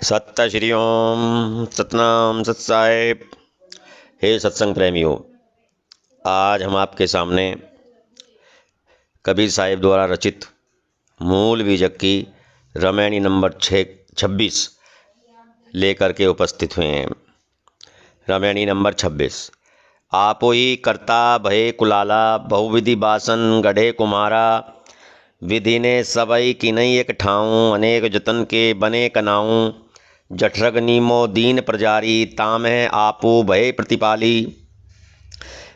सत्य श्री ओम सतनाम सत साहिब। हे सत्संग प्रेमियों, आज हम आपके सामने कबीर साहिब द्वारा रचित मूल बीजक की रामायणी नंबर 26 लेकर के उपस्थित हुए हैं। रामायणी नंबर 26। आपोई कर्ता भये कुलाला, बहुविधि बासन गढ़े कुम्हारा। विधि ने सबई किनई एक ठाऊं, अनेक जतन के बने कनाऊं। जठरग नीमो दीन प्रजारी, तामह आपू भय प्रतिपाली।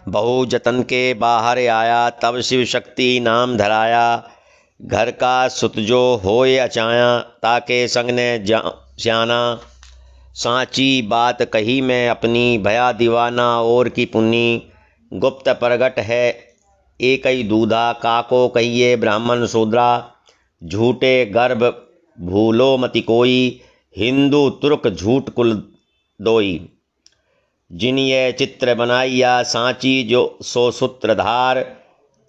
बहु जतन के बाहर आया, तब शिव शक्ति नाम धराया। घर का सुत जो होए अचाया, ताके संग ने जाना। सांची बात कही मैं अपनी, भया दीवाना और की पुन्नी। गुप्त प्रगट है एकई दूधा, काको कहिए ब्राह्मण शूद्रा। झूठे गर्भ भूलो मति कोई, हिंदू तुर्क झूठ कुल दोई। जिन ये चित्र बनाइया, सांची जो सो सूत्रधार।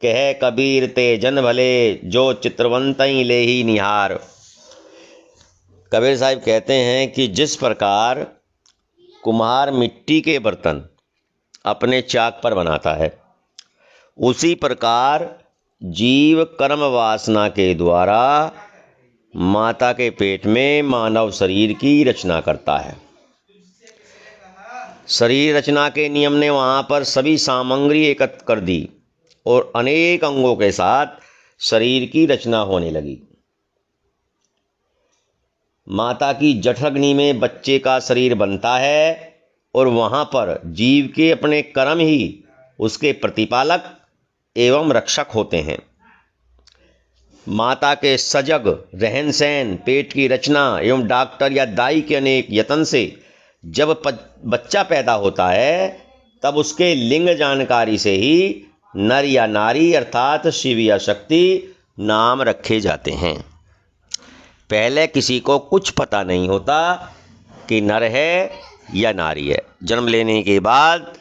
कह कबीर ते जन भले, जो चित्रवंतई ले ही निहार। कबीर साहिब कहते हैं कि जिस प्रकार कुम्हार मिट्टी के बर्तन अपने चाक पर बनाता है, उसी प्रकार जीव कर्म वासना के द्वारा माता के पेट में मानव शरीर की रचना करता है। शरीर रचना के नियम ने वहाँ पर सभी सामग्री एकत्र कर दी और अनेक अंगों के साथ शरीर की रचना होने लगी। माता की जठराग्नि में बच्चे का शरीर बनता है और वहाँ पर जीव के अपने कर्म ही उसके प्रतिपालक एवं रक्षक होते हैं। माता के सजग रहन सहन, पेट की रचना एवं डॉक्टर या दाई के अनेक यत्न से जब बच्चा पैदा होता है, तब उसके लिंग जानकारी से ही नर या नारी अर्थात शिव या शक्ति नाम रखे जाते हैं। पहले किसी को कुछ पता नहीं होता कि नर है या नारी है। जन्म लेने के बाद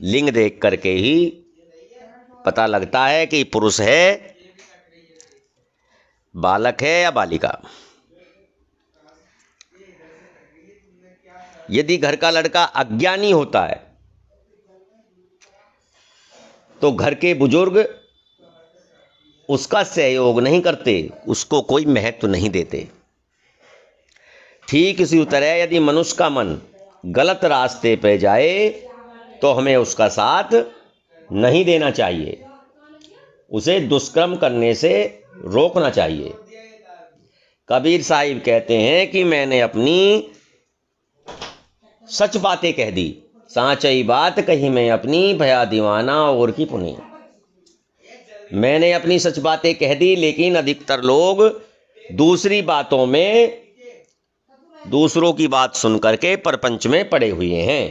लिंग देख करके ही पता लगता है कि पुरुष है, बालक है या बालिका। यदि घर का लड़का अज्ञानी होता है तो घर के बुजुर्ग उसका सहयोग नहीं करते, उसको कोई महत्व नहीं देते। ठीक इसी तरह यदि मनुष्य का मन गलत रास्ते पे जाए तो हमें उसका साथ नहीं देना चाहिए, उसे दुष्कर्म करने से रोकना चाहिए। कबीर साहिब कहते हैं कि मैंने अपनी सच बातें कह दी, सांचई बात कही मैं अपनी, भया दीवाना और की पुनी। मैंने अपनी सच बातें कह दी, लेकिन अधिकतर लोग दूसरी बातों में दूसरों की बात सुन करके परपंच में पड़े हुए हैं,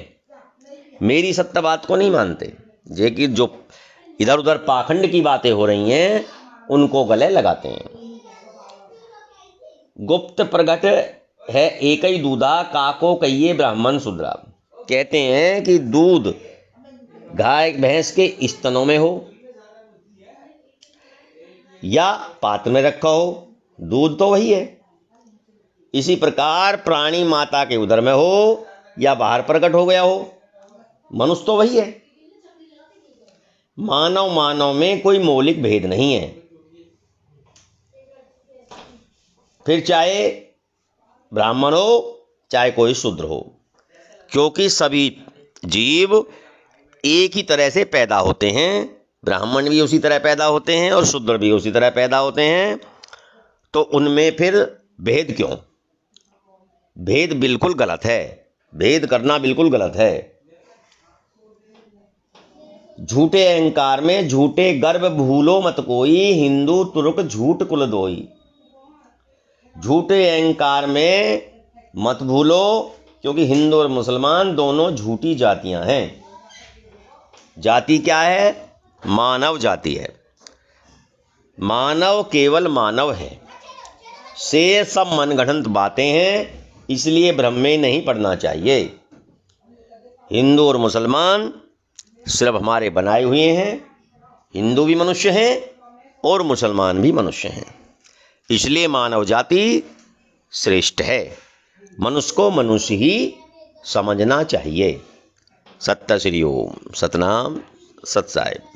मेरी सत्य बात को नहीं मानते। जे कि जो इधर उधर पाखंड की बातें हो रही हैं उनको गले लगाते हैं। गुप्त प्रगट है एकई दूधा, काको कहिए ब्राह्मण शूद्रा। कहते हैं कि दूध गाय भैंस के स्तनों में हो या पात्र में रखा हो, दूध तो वही है। इसी प्रकार प्राणी माता के उदर में हो या बाहर प्रकट हो गया हो, मनुष्य तो वही है। मानव में कोई मौलिक भेद नहीं है, फिर चाहे ब्राह्मण हो चाहे कोई शूद्र हो, क्योंकि सभी जीव एक ही तरह से पैदा होते हैं। ब्राह्मण भी उसी तरह पैदा होते हैं और शूद्र भी उसी तरह पैदा होते हैं, तो उनमें फिर भेद क्यों? भेद बिल्कुल गलत है, भेद करना बिल्कुल गलत है। झूठे अहंकार में झूठे गर्भ भूलो मत कोई, हिंदू तुर्क झूठ कुल दोई। झूठे अहंकार में मत भूलो, क्योंकि हिंदू और मुसलमान दोनों झूठी जातियां हैं। जाति क्या है? मानव जाति है। मानव केवल मानव है, से सब मनगढ़ंत बातें हैं, इसलिए भ्रम में नहीं पड़ना चाहिए। हिंदू और मुसलमान सिर्फ हमारे बनाए हुए हैं। हिंदू भी मनुष्य हैं और मुसलमान भी मनुष्य हैं, इसलिए मानव जाति श्रेष्ठ है। मनुष्य को मनुष्य ही समझना चाहिए। सत्य श्री ओम। सतनाम सत साहिब।